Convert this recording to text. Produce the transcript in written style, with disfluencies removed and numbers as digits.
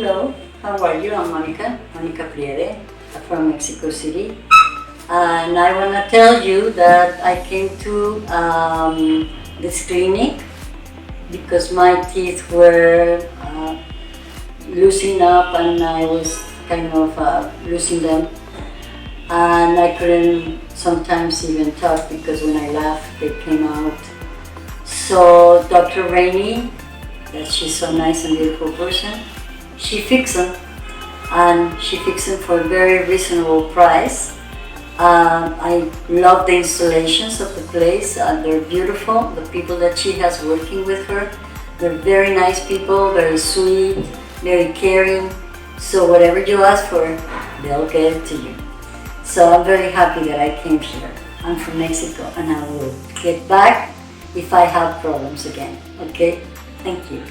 Hello, how are you? I'm Monica Priere from Mexico City. And I want to tell you that I came to this clinic because my teeth were loosening up and I was kind of losing them. And I couldn't sometimes even talk because when I laughed, they came out. So Dr. Rainey, that she's so nice and beautiful person, she fixed them, and she fixed them for a very reasonable price. I love the installations of the place. They're beautiful. The people that she has working with her, they're very nice people, very sweet, very caring. So whatever you ask for, they'll get it to you. So I'm very happy that I came here. I'm from Mexico and I will get back if I have problems again. Okay? Thank you.